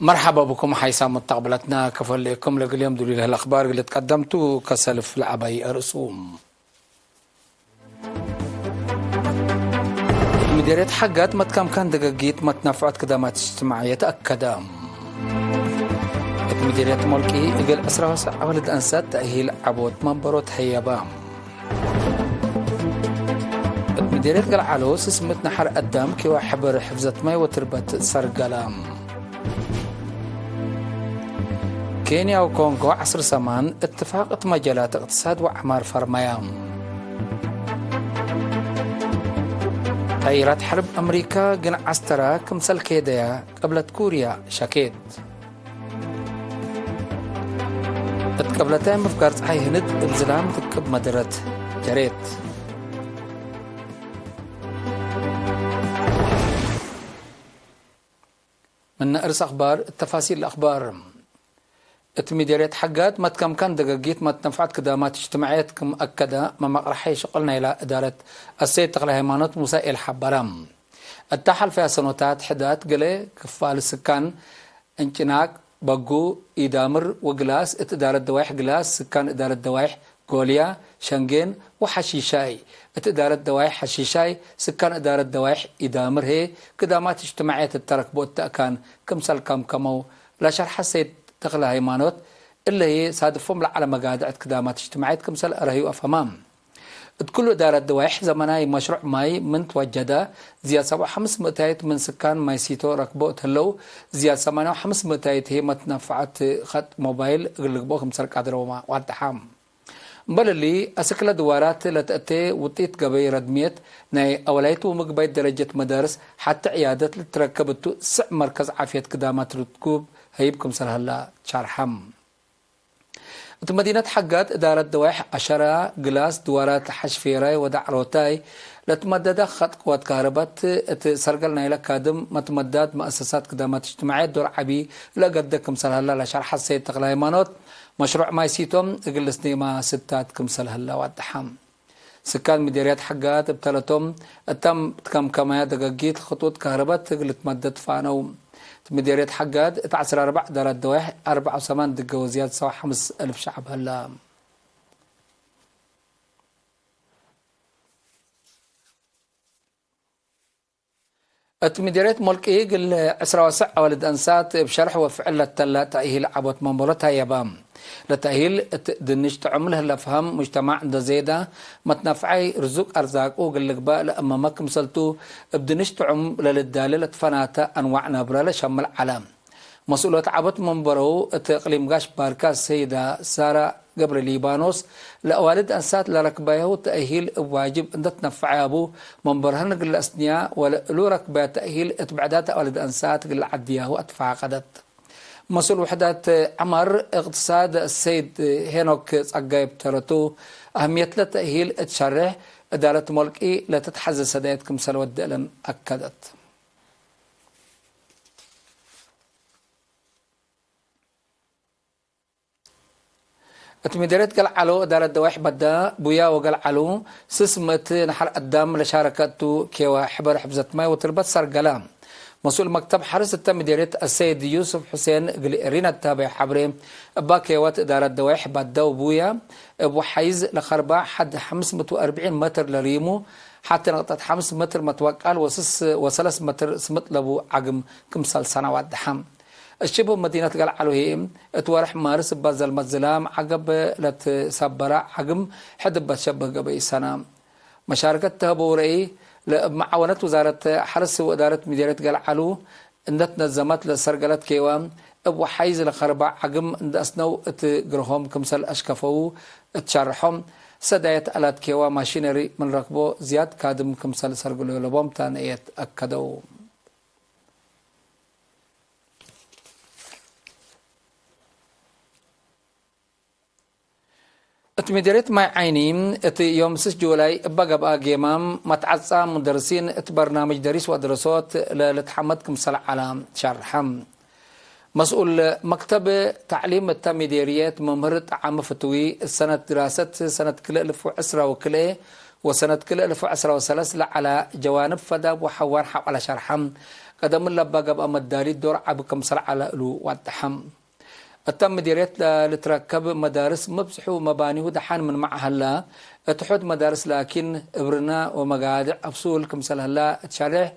مرحبا بكم حيث مستقبلتنا كفلكم اليوم دليل الأخبار اللي تقدمتوا كسلف العباي رسوم مديرية حقات متكم كان دقيقيت متنفعت كدامات اجتماعية تأكدا مديرية ملكي قل أسرع ولد أنسات تأهيل عبوت منبروت هيابام مديرية قل علوس اسمت نحر قدام كيوا حبر حفظت مي وتربت سرقلام كينيا وكونغو عصر سمان اتفاق مجالات اقتصاد وأعمار فرميام غيرت حرب أمريكا قنع عسترا كمسل كيديا قبلت كوريا شاكيت قبلتين مفكرت حي هند الزلام تكب مدرت جريت من أرس أخبار التفاصيل الأخبار مديرية حقات متكم كان دقيقيت متنفعت كدامات اجتماعيات كم أكدا ما مقرحي شقلنا إلى إدارة السيد تقلي هيمانوت مسائل حبرام التحل فيها سنوات حدات قلي كفال السكان انشناك بقو إدامر وقلاس اتدارة دوايح قلاس سكان إدارة دوايح غوليا شنغين وحشيشاي اتدارة دوايح حشيشاي سكان إدارة دوايح إدامر هي كدامات اجتماعيات الترك بوت تأكان كمسال كمو لا شرح السيد تغلى هيمانوت اللي هي صادفهم على مقاعد كدامات اجتماعيات كمسال أرهيو أفهمام كل إدارة دوايح زمناي مشروع ماي من توجده زيادة 700 من سكان ماي سيتو ركبوت هلو زيادة 700 هي متنفعت خط موبايل غلقبو خمسر قادروا واتحام بل اللي أسكلا دوارات لتأتي وطيت قبي ردميت ناي أولايتو مقبايت درجة مدارس حتى عيادة لتركبتو سع مركز عافية كدامات رتكوب هيبكم سرهلا شارحم مدينة حقات إدارة دوايح 10 قلاس دوارات حشفيراي ودعروتاي لتمدد خط قوات كهربات سرقلنا إلى كادم متمدد مؤسسات كدامات اجتماعية دور عبي لقدكم سلهلا لشرح السيد تغلى هيمانوت مشروع ما يسيتم اجلسني ما ستات كم سلهلا وادحام سكان مديريات حقات ابتلتم التم كم كما دقيقيت خطوط كهربات تقل تمدد فانو مديرية حقات تعسر 4 دارات دوايح 4 وثمان دقة وزيادة سوا 5000 شعب هلا مديرية ملكي قل عسرة وسع ولد أنسات بشرح وفعل التلا تأهيل عبوت منبورتها يبام لتأهيل دنش تعملها لفهم مجتمع عند زيادة متنفعي رزق أرزاق وقل لك بقى لأما ما كمسلتو بدنش تعم للدالة فناتا أنواع نبرة لشمل علام مسؤولة عبوت منبرو تقليم قاش باركا السيدة سارة قبر ليبانوس لأوالد أنسات لركبايه تأهيل واجب أن تنفع أبو منبرهن قل أسنياء ولو ركبا تأهيل اتبعدات أوالد أنسات قل عدياه أدفع قدت مسؤول وحدات عمر اقتصاد السيد هينوك صقايب ترتو أهمية لتأهيل اتشرح إدارة ملكي لا تتحزز سدايتكم سلوات دقلن أكدت مديرية قل علو إدارة دوايح بدا بويا وقل علو سسمت نحر قدام لشاركته كيوا حبر حفظت ماي وتربت سرقلام مسؤول مكتب حرس مديرية السيد يوسف حسين قل رينا التابع حبري باكيوات إدارة دوايح بدا وبويا بوحيز لخرباع حد 540 متر لريمو حتى نقطة 5 متر متوقع وسلس متر سمت لبو عقم كمسال سنوات دحم الشبه مدينة قل علوهيم اتوارح مارس بازل مزلام عقب لتسبرا عقم حدب شبه قبي سنة مشاركة تهبوري معاونة وزارة حرس وإدارة مديرية قل علو اندت نظمت لسرقلت كيوان ابو حيز لخربع عقم اند اسنو اتقرهم كمسل اشكفو اتشارحهم سدايت الات كيوا ماشينري من ركبو زياد كادم كمسل سرقلو لبوم تانيت اكدو مديرية ما عينيم يوم 6 جولاي بقى جيمام متعصى مدرسين برنامج دريس ودراسات لتحمدكم صلاة على شرحم مسؤول مكتب تعليم التمديريات ممرت عام فتوي السنة دراسة سنة كل 1010 وكله وسنة كل 1010 على جوانب فدا وحوار حول شرحم قدم الله بقى بقى مداري الدور عبكم سرع على له والتحم التم مديريات لتركب مدارس مبسحو مباني ودحان من معها لا تحط مدارس لكن ابرنا ومقادع افصول كمثل هلا تشرح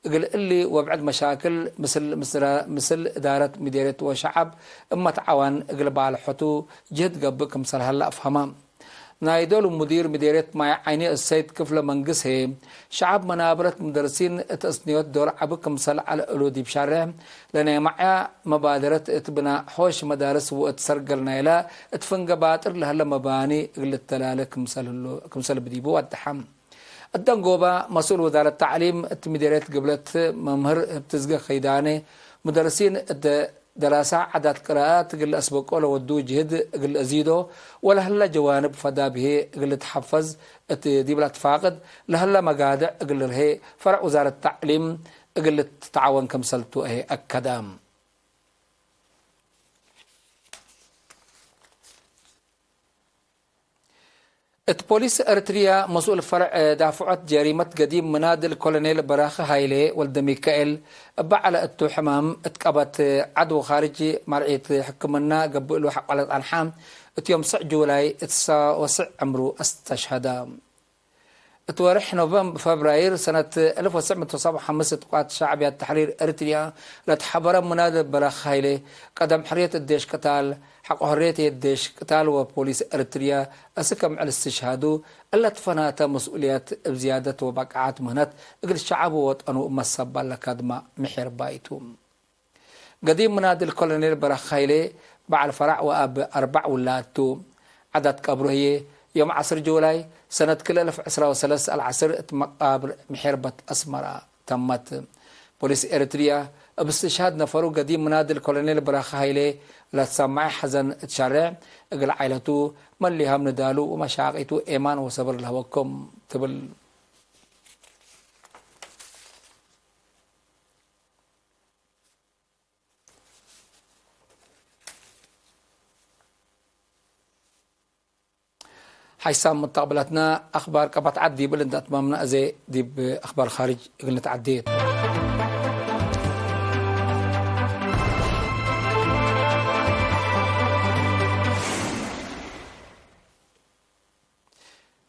قل اللي وبعد مشاكل مثل إدارة مديرية وشعب اما تعاون قلب على حتو جهد قبل كمثل هلا افهمام نايدول مدير مديرية مع عيني السيد كفلة منقسه شعب منابرة مدرسين تسنيات دور عبكم صل على ألودي بشارع لأن معها مبادرة اتبنا حوش مدارس واتسرقل نايلا اتفنق باتر لهلا مباني قلت تلالة كمثل بديبو والتحم الدنقوبة مسؤول وزارة التعليم مديرية قبلت ممهر بتزقى خيداني مدرسين دراسة عدد قراءات قل أسبق ولا ودو جهد قل أزيدو ولا هلا جوانب فدا به قل تحفظ دي بلا تفاقد لهلا مقادع قل هي فرع وزارة التعليم قل تتعاون كمسلتو هي أكدام البوليس أريتريا مسؤول فرع دافعت جريمة قديم منادل كولونيل براخة هايلي ولد ميكائيل بعلى التحمام اتقبت عدو خارجي مرعيت حكمنا قبلوا حق على الأنحام يوم 9 جولاي وسع عمره استشهدا تورح نوفمبر فبراير سنة 1975 قوات شعبية التحرير أريتريا لتحبر منادل براخة هايلي قدم حرية الديش قتال حق حرية الديش قتال وبوليس أريتريا أسكم على الاستشهاد ألا تفناتا مسؤوليات بزيادة وبقعات مهنات اقل الشعب وطنو أم الصبا لكادما محير بايتوم قديم منادل كولونيل براخايلي بعد فرع وأب 4 ولادتو عدد قبره هي يوم 10 جولاي سنة كل 1903 العصر مقابر محيربة أسمرة تمت بوليس إريتريا باستشهاد نفرو قديم منادل كولونيل براخايلي لا تسمع حزن تشرع اقل عائلته ملي هم ندالو ومشاقيتو ايمان وصبر لهوكم تبل حيسام متقبلتنا اخبار قبط عدي بل انت اتمامنا زي دي باخبار خارج قلنا تعديت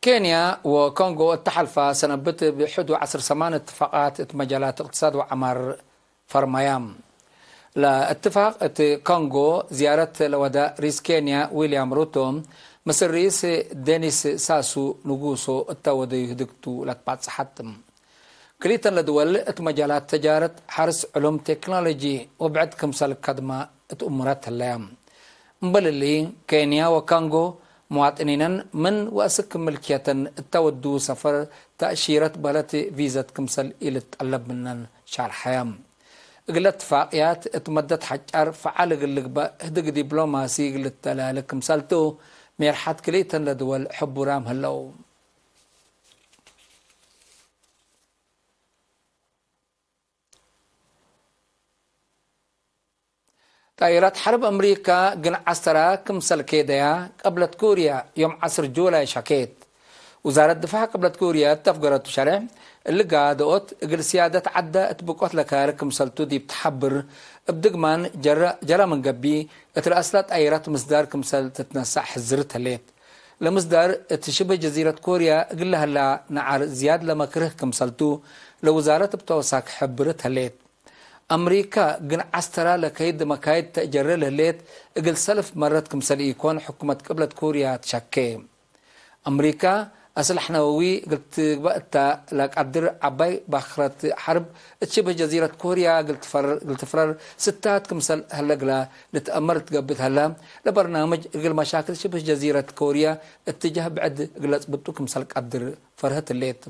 كينيا وكونغو التحالفة سنبت بحدو 10 سمان اتفاقات مجالات اقتصاد وعمار فرميام لا اتفاق كونغو زيارة لوداء رئيس كينيا ويليام روتو مصر رئيس دينيس ساسو نقوسو التاودي يهدكتو لتبات صحتم كليتا لدول مجالات تجارة حرس علوم تكنولوجي وبعد كمسال كدما اتأمرات الليام مبللي كينيا وكونغو مواطنين من وأسك ملكية التودو سفر تأشيرة بلد فيزا كمسل إلى تقلب منن شعر حيام قلت فاقيات اتمدت حجار فعال قلق هدق دبلوماسي قلت تلالك كمسلتو ميرحات كليتا لدول حب رام هلو طائرات حرب أمريكا قنع عسرة كمسل كيديا قبلت كوريا يوم 10 جولاي شكيت وزارة الدفاع قبلت كوريا تفقرت شرع اللي قادقت قل سيادة عدة اتبقوت لكار كمسلتو دي بتحبر بدقمان جرى من قبي اترأسلت طائرات مصدار كمسل تتنسع حزرتها ليت لمصدار تشبه جزيرة كوريا قل لها لا نعر زياد لما كره كمسلتو لوزارة بتوساك حبرتها ليت أمريكا قن عسترا لكيد مكايد تأجر له ليت اقل سلف مرات كمسل يكون حكومة قبلة كوريا تشكي أمريكا أسلح نووي قلت بقتا لك قدر عباي باخرة حرب تشبه جزيرة كوريا قلت فرر ستات كمسل هلقلا نتأمرت قبت هلا لبرنامج قل مشاكل شبه جزيرة كوريا اتجاه بعد قلت بطو كمسل قدر فرهت الليت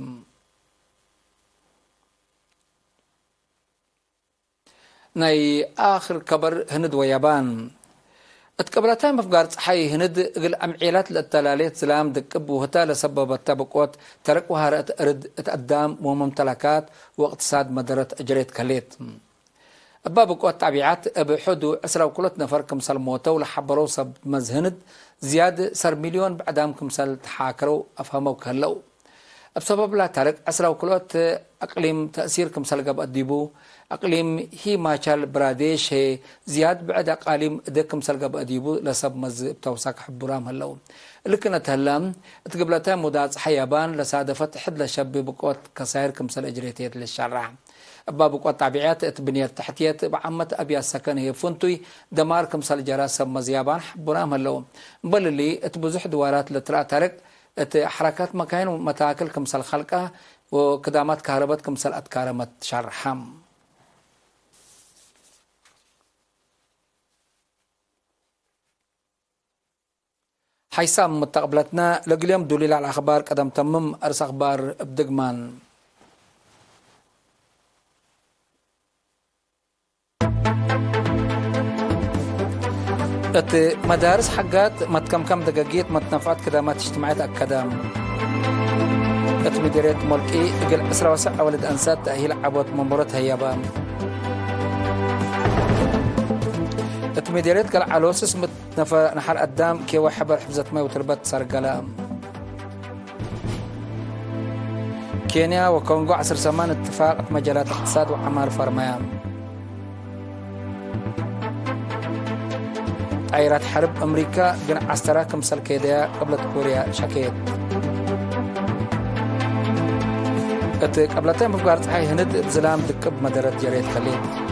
ناي آخر كبر هند ويابان اتقبلتها مفقار صحي هند قل أمعيلات للتلاليت سلام دقب وهتا لسبب التبقوت تركوها رد اتقدام وممتلكات واقتصاد مدرة أجريت كليت أبابقوت تابعات بحدو أسرى وكلت نفر كمسال موتا ولحبرو سب مزهند زيادة سر مليون بعدام كمسال تحاكرو أفهمو كهلو بسبب لا ترك أسرى وكلت أقليم تأثير كمسال قب أديبو أقليم هيماچال براديش هي زياد بعد أقاليم دكم سلقب أديبو لسب مز بتوساك حبرام هلو لكن تهلم تقبلتها مدات حيابان لسادفت حد لشب بقوت كسائر كمسل أجريتيت للشرع أبا بقوت طبيعات اتبنية تحتيات بعمت أبيا السكن هي فنتوي دمار كمسل جراسب مزيابان حبرام هلو بل اللي اتبزح دوارات لترا ترك حركات مكاين ومتاكل كمسل خلقه وكدامات كهربات كمسل أتكارمت شرحم حيسام متقبلتنا لقليم دليل على الأخبار قدم تمم أرس أخبار بدقمان مدارس حقات متكم دقاقيت متنفعات كدامات اجتماعات أكدام مديرية ملكي قل أسرى وسع ولد أنسات تأهيل عبوت ممبرتها يابان مديرية قل علوسس متنفى نحر قدام كي وحبر حفظت مي وتربت سرقلام كينيا وكونغو عصر سمان اتفاق مجالات اقتصاد وعمال فرميان عيرات حرب أمريكا قن عسترا كمسل كيديا قبل كوريا شكيت قبلتين بفقارت هاي هند بزلام دكب مدارات جريت خليل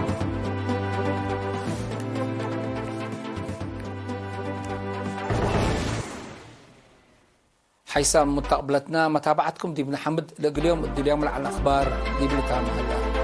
حيسام متقبلتنا متابعتكم دي بن حمد اليوم على الأخبار دي بن تام هلا